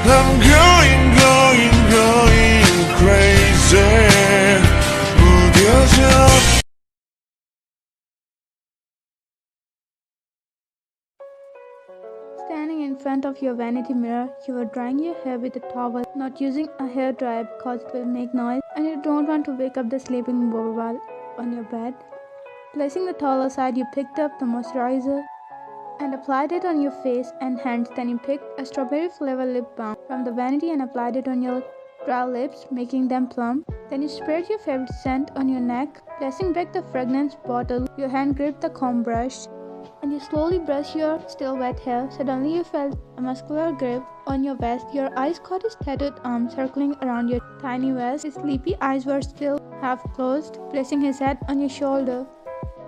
I'm going crazy. 무뎌져. Standing in front of your vanity mirror, you are drying your hair with a towel, not using a hair dryer because it will make noise, and you don't want to wake up the sleeping bobble on your bed. Placing the towel aside, you picked up the moisturizer and applied it on your face and hands. Then you picked a strawberry flavor lip balm from the vanity and applied it on your dry lips, making them plump. Then you sprayed your favorite scent on your neck, placing back the fragrance bottle. Your hand gripped the comb brush and you slowly brushed your still wet hair. Suddenly you felt a muscular grip on your vest. Your eyes caught his tattooed arm circling around your tiny waist. His sleepy eyes were still half closed, placing his head on your shoulder.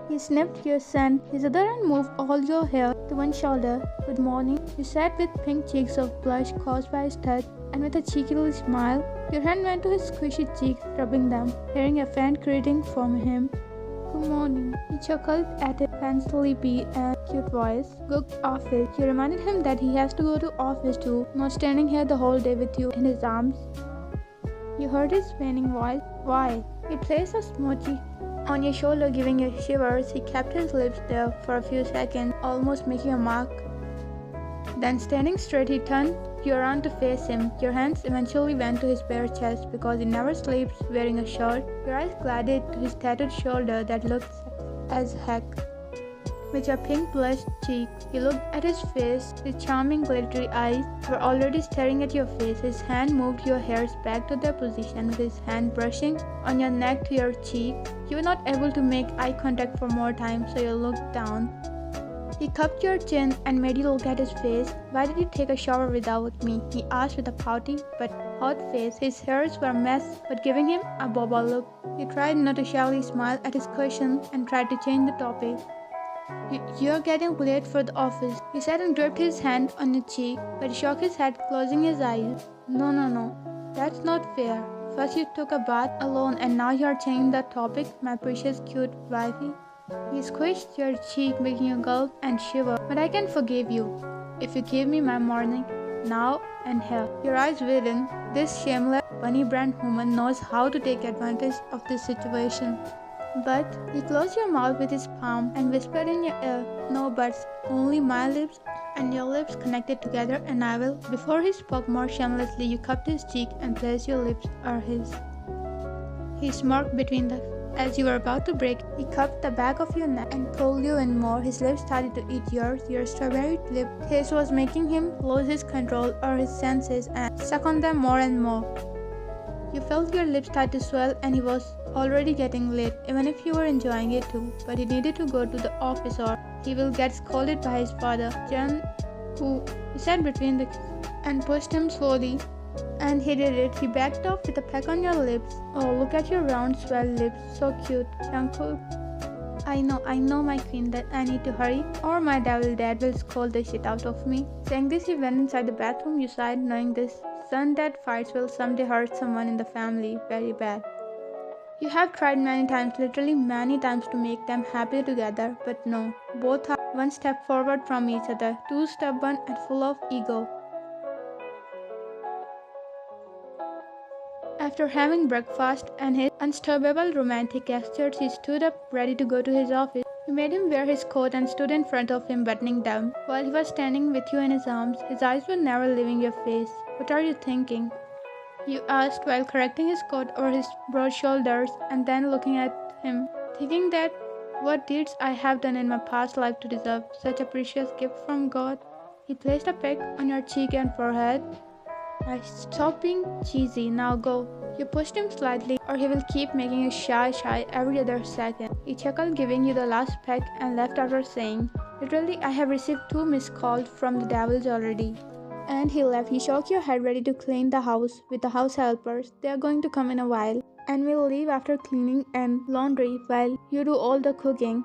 He sniffed your scent. His other hand moved all your hair to one shoulder. Good morning. You sat with pink cheeks of blush caused by his touch, and with a cheeky little smile, your hand went to his squishy cheeks, rubbing them, hearing a faint greeting from him. Good morning. He chuckled at his faint sleepy and cute voice. Good office. You reminded him that he has to go to office too, not standing here the whole day with you in his arms. You heard his waning voice. Why? He placed a smoochie on your shoulder, giving you shivers. He kept his lips there for a few seconds, almost making a mark. Then standing straight, he turned you around to face him. Your hands eventually went to his bare chest because he never sleeps wearing a shirt. Your eyes glided to his tattooed shoulder that looked as heck. With your pink blush cheek, he looked at his face. His charming glittery eyes were already staring at your face. His hand moved your hairs back to their position, with his hand brushing on your neck to your cheek. You were not able to make eye contact for more time, so you looked down. He cupped your chin and made you look at his face. Why did you take a shower without me? He asked with a pouty but hot face. His hairs were a mess, but giving him a boba look. You tried not to shyly smile at his question and tried to change the topic. You're getting late for the office. He said and gripped his hand on your cheek, but he shook his head, closing his eyes. No. That's not fair. First you took a bath alone and now you're changing the topic, my precious cute wifey. He squished your cheek, making you gulp and shiver. But I can forgive you if you give me my morning, now and here. Your eyes widen. This shameless bunny brand woman knows how to take advantage of this situation. But he closed your mouth with his palm and whispered in your ear, no buts, only my lips and your lips connected together and I will. Before he spoke more shamelessly, you cupped his cheek and placed your lips over his. He smirked between them. As you were about to break, he cupped the back of your neck and pulled you in more. His lips started to eat yours. Your strawberry lip taste was making him lose his control over his senses and suck on them more and more. You felt your lips start to swell and he was already getting late, even if you were enjoying it too. But he needed to go to the office or he will get scolded by his father, Jungkookff. He sat between the and pushed him slowly. And he did it. He backed off with a peck on your lips. Oh, look at your round, swelled lips. So cute, Jungkookff. I know, my queen, that I need to hurry, or my devil dad will scold the shit out of me. Saying this, he went inside the bathroom. You sighed, knowing this son-dad fights will someday hurt someone in the family very bad. You have tried many times, literally many times, to make them happy together, but no. Both are one step forward from each other, too stubborn and full of ego. After having breakfast and his unstoppable romantic gestures, he stood up, ready to go to his office. You made him wear his coat and stood in front of him, buttoning down. While he was standing with you in his arms, his eyes were never leaving your face. What are you thinking? You asked while correcting his coat over his broad shoulders and then looking at him, thinking that what deeds I have done in my past life to deserve such a precious gift from God. He placed a peck on your cheek and forehead. Stop being cheesy, now go. You pushed him slightly or he will keep making you shy every other second. He chuckled, giving you the last peck and left after saying, literally, I have received 2 missed calls from the devils already. And he left. You shook your head, ready to clean the house with the house helpers. They are going to come in a while and will leave after cleaning and laundry while you do all the cooking.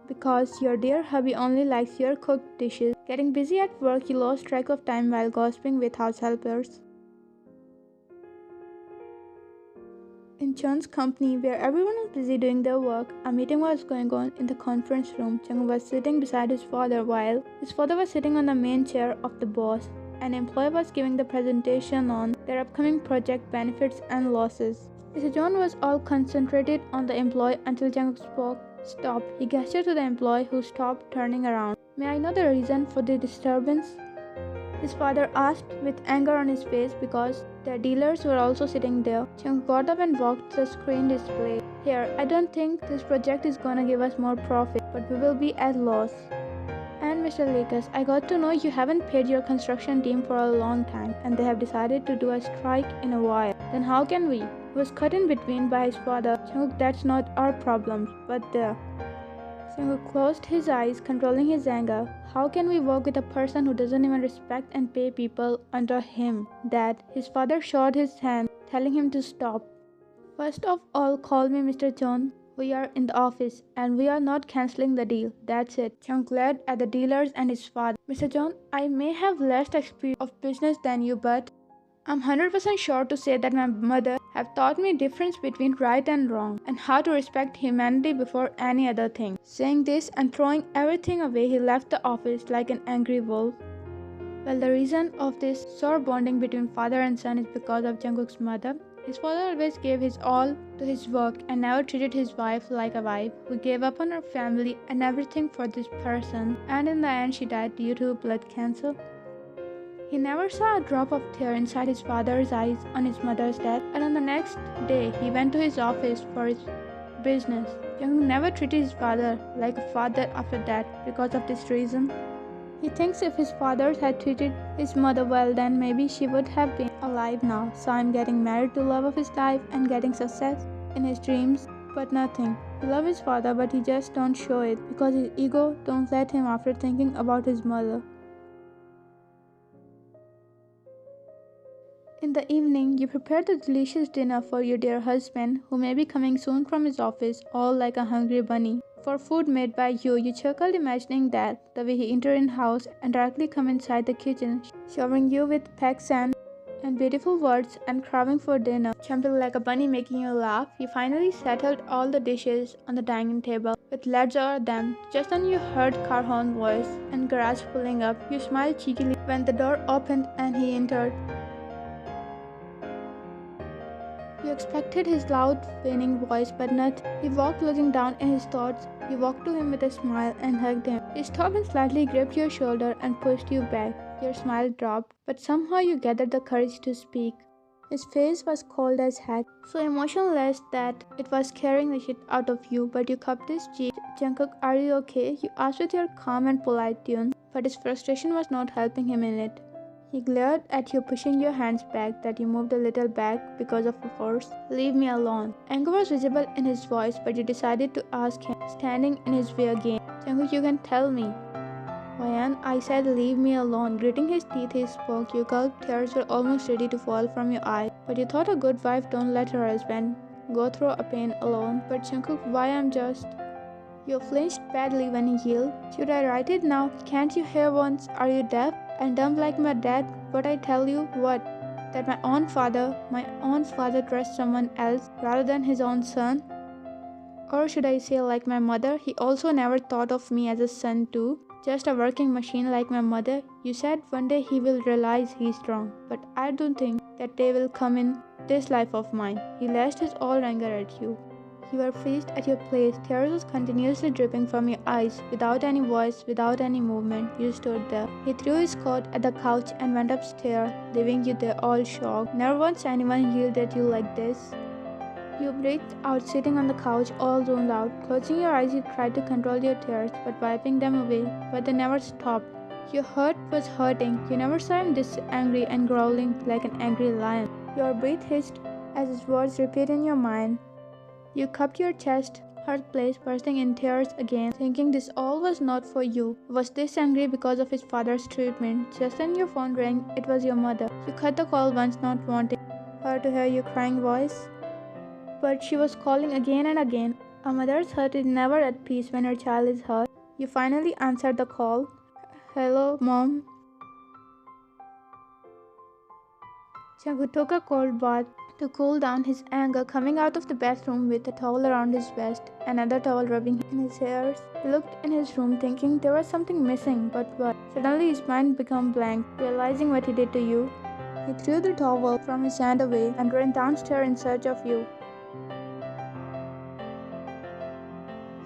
Because your dear hubby only likes your cooked dishes. Getting busy at work, you lost track of time while gossiping with house helpers. In Chun's company, where everyone was busy doing their work, a meeting was going on in the conference room. Chung was sitting beside his father while his father was sitting on the main chair of the boss. An employee was giving the presentation on their upcoming project benefits and losses. Mr. John was all concentrated on the employee until Jungkook spoke. Stop. He gestured to the employee who stopped, turning around. May I know the reason for the disturbance? His father asked with anger on his face because the dealers were also sitting there. Jungkook got up and walked to the screen display. Here, I don't think this project is gonna give us more profit, but we will be at loss. And Mr. Lakers, I got to know you haven't paid your construction team for a long time and they have decided to do a strike in a while. Then how can we? He was cut in between by his father. Jungkook, that's not our problem, but there. Jungkook closed his eyes, controlling his anger. How can we work with a person who doesn't even respect and pay people under him? Dad, his father showed his hand, telling him to stop. First of all, call me Mr. John. We are in the office, and we are not cancelling the deal. That's it. Jungkook glared at the dealers and his father. Mr. John, I may have less experience of business than you, but I'm 100% sure to say that my mother have taught me difference between right and wrong and how to respect humanity before any other thing. Saying this and throwing everything away, he left the office like an angry wolf. Well, the reason of this sore bonding between father and son is because of Jungkook's mother. His father always gave his all to his work and never treated his wife like a wife who gave up on her family and everything for this person, and in the end she died due to blood cancer. He never saw a drop of tear inside his father's eyes on his mother's death, and on the next day he went to his office for his business. Jungkook never treated his father like a father after that because of this reason. He thinks if his father had treated his mother well, then maybe she would have been alive now. Saw him getting married to love of his life and getting success in his dreams, but nothing. He loves his father, but he just don't show it because his ego don't let him after thinking about his mother. In the evening, you prepare the delicious dinner for your dear husband, who may be coming soon from his office, all like a hungry bunny. For food made by you, you chuckled imagining that, the way he entered in house and directly come inside the kitchen, showering you with pecks and beautiful words and craving for dinner, jumping like a bunny making you laugh. You finally settled all the dishes on the dining table with lids over them. Just then you heard car horn voice and garage pulling up. You smiled cheekily when the door opened and he entered. You expected his loud, winning voice, but not. He walked looking down in his thoughts. You walked to him with a smile and hugged him. He stopped and slightly gripped your shoulder and pushed you back. Your smile dropped, but somehow you gathered the courage to speak. His face was cold as heck, so emotionless that it was scaring the shit out of you, but you cupped his cheek. Jungkook, are you okay? You asked with your calm and polite tone, but his frustration was not helping him in it. He glared at you, pushing your hands back that you moved a little back because of force. Leave me alone. Anger was visible in his voice, but you decided to ask him, standing in his way again. Jungkook, you can tell me. Ryan, I said leave me alone. Gritting his teeth, he spoke. You gulped, tears were almost ready to fall from your eyes. But you thought a good wife don't let her husband go through a pain alone. But Jungkook, why I'm just... You flinched badly when he yelled. Should I write it now? Can't you hear once? Are you deaf and dumb like my dad? What I tell you? What? That my own father trusts someone else rather than his own son? Or should I say like my mother? He also never thought of me as a son too. Just a working machine like my mother. You said one day he will realize he's wrong. But I don't think that day will come in this life of mine. He lashed his all anger at you. You were freezed at your place. Tears was continuously dripping from your eyes. Without any voice, without any movement, you stood there. He threw his coat at the couch and went upstairs, leaving you there all shocked. Never once anyone yelled at you like this. You breathed out, sitting on the couch, all zoned out. Closing your eyes, you tried to control your tears, but wiping them away, but they never stopped. Your heart was hurting. You never saw him this angry and growling like an angry lion. Your breath hissed as his words repeated in your mind. You cupped your chest, heart place bursting in tears again, thinking this all was not for you. Was this angry because of his father's treatment? Just then your phone rang. It was your mother. You cut the call once, not wanting her to hear your crying voice. But she was calling again and again. A mother's heart is never at peace when her child is hurt. You finally answered the call. Hello, Mom. Jungkook took a cold bath to cool down his anger, coming out of the bathroom with a towel around his waist, another towel rubbing in his hairs. He looked in his room thinking there was something missing, but what? Suddenly his mind became blank, realizing what he did to you. He threw the towel from his hand away and ran downstairs in search of you.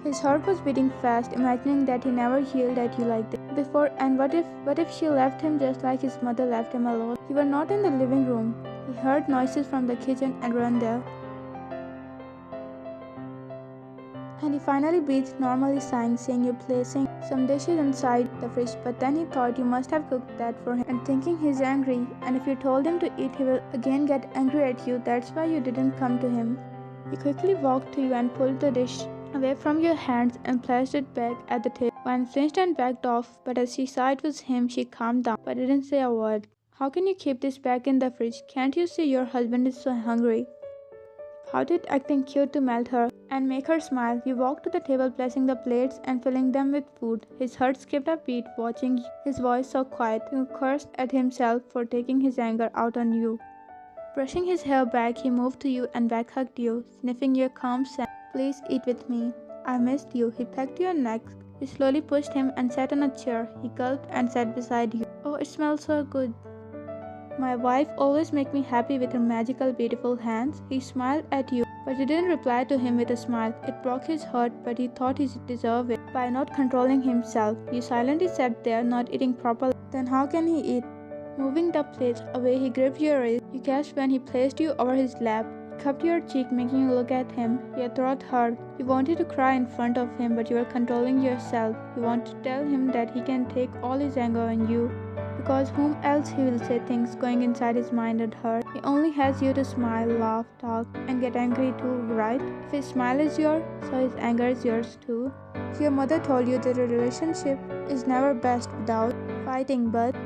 His heart was beating fast, imagining that he never yelled at you like this before, and what if she left him just like his mother left him alone? You were not in the living room. He heard noises from the kitchen and ran there. And he finally breathed normally, sighing, seeing you placing some dishes inside the fridge, but then he thought you must have cooked that for him, and thinking he's angry, and if you told him to eat he will again get angry at you, that's why you didn't come to him. He quickly walked to you and pulled the dish away from your hands and placed it back at the table. Wine flinched and backed off, but as she saw it was him, she calmed down, but didn't say a word. How can you keep this back in the fridge? Can't you see your husband is so hungry? How did acting cute to melt her and make her smile? You walked to the table, placing the plates and filling them with food. His heart skipped a beat, watching his voice so quiet. He cursed at himself for taking his anger out on you. Brushing his hair back, he moved to you and back hugged you, sniffing your calm scent. Please eat with me. I missed you. He pecked your neck. You slowly pushed him and sat on a chair. He gulped and sat beside you. Oh, it smells so good. My wife always makes me happy with her magical, beautiful hands. He smiled at you, but you didn't reply to him with a smile. It broke his heart, but he thought he deserved it by not controlling himself. You silently sat there, not eating properly. Then how can he eat? Moving the plates away, he gripped your wrist. You gasped when he placed you over his lap. He cupped your cheek, making you look at him. Your throat hurt. You wanted to cry in front of him, but you were controlling yourself. You wanted to tell him that he can take all his anger on you, because whom else he will say things going inside his mind and heart. He only has you to smile, laugh, talk, and get angry too, right? If his smile is yours, so his anger is yours too. Your mother told you that a relationship is never best without fighting, but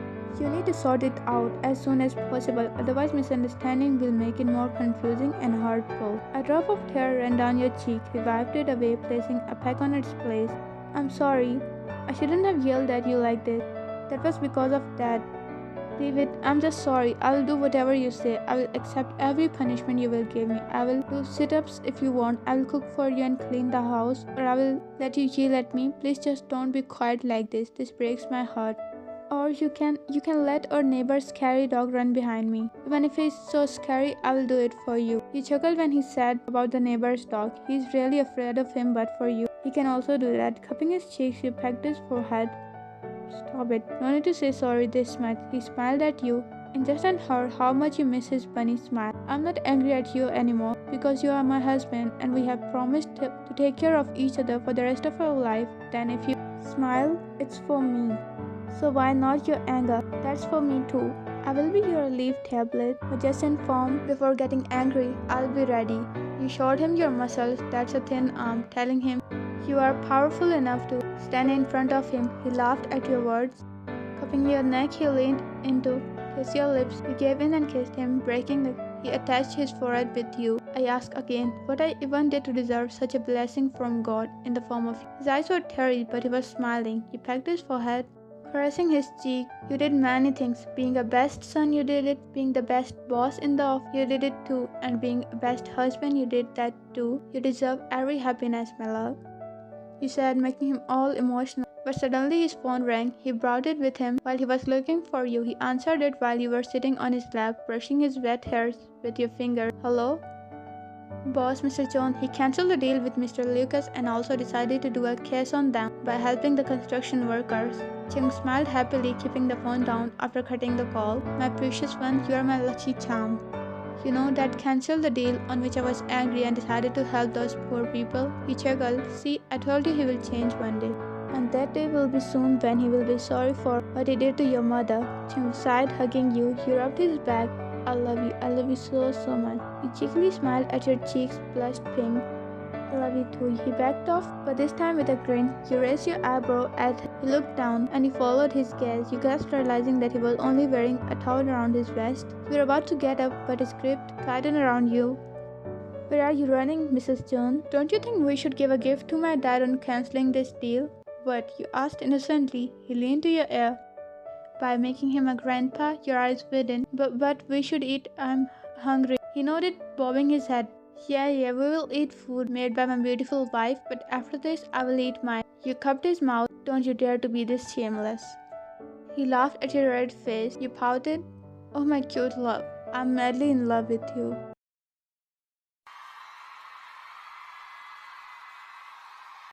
you need to sort it out as soon as possible, otherwise misunderstanding will make it more confusing and hurtful. A drop of tear ran down your cheek. He wiped it away, placing a peck on its place. I'm sorry. I shouldn't have yelled at you like this. That was because of that. Leave it. I'm just sorry. I will do whatever you say. I will accept every punishment you will give me. I will do sit-ups if you want. I will cook for you and clean the house, or I will let you yell at me. Please just don't be quiet like this. This breaks my heart. Or you can let our neighbor's scary dog run behind me. Even if he's so scary, I will do it for you. He chuckled when he said about the neighbor's dog. He's really afraid of him, but for you, he can also do that. Cupping his cheeks, you pecked his forehead. Stop it. No need to say sorry this much. He smiled at you and just heard how much you miss his funny smile. I'm not angry at you anymore because you are my husband and we have promised to take care of each other for the rest of our life. Then if you smile, it's for me. So why not your anger? That's for me too. I will be your relief tablet, but just inform before getting angry. I'll be ready. You showed him your muscles, that's a thin arm, telling him you are powerful enough to stand in front of him. He laughed at your words. Cupping your neck, he leaned in to kiss your lips. You gave in and kissed him, breaking the. He attached his forehead with you. I ask again, what I even did to deserve such a blessing from God in the form of you? His eyes were teary, but he was smiling. You pecked his forehead, caressing his cheek. You did many things. Being a best son, you did it. Being the best boss in the office, you did it too. And being a best husband, you did that too. You deserve every happiness, my love. You said, making him all emotional. But suddenly his phone rang. He brought it with him while he was looking for you. He answered it while you were sitting on his lap, brushing his wet hairs with your finger. Hello? Boss, Mr. John. He cancelled the deal with Mr. Lucas and also decided to do a case on them by helping the construction workers. Chung smiled happily, keeping the phone down after cutting the call. My precious one, you are my lucky charm. You know, that cancelled the deal on which I was angry and decided to help those poor people. He chuckled. See, I told you he will change one day. And that day will be soon when he will be sorry for what he did to your mother. Chung sighed, hugging you. He rubbed his back. I love you so, so much. He cheekily smiled at your cheeks, blushed pink. I love you too. He backed off, but this time with a grin. You raised your eyebrow at him. He looked down and you followed his gaze. You gasped, realizing that he was only wearing a towel around his vest. You were about to get up, but his grip tightened around you. Where are you running, Mrs. Jones? Don't you think we should give a gift to my dad on cancelling this deal? What? You asked innocently. He leaned to your ear. By making him a grandpa, your eyes widened. But we should eat. I'm hungry. He nodded, bobbing his head. Yeah, we will eat food made by my beautiful wife, but after this I will eat mine. You cupped his mouth. Don't you dare to be this shameless. He laughed at your red face. You pouted. Oh, my cute love, I'm madly in love with you.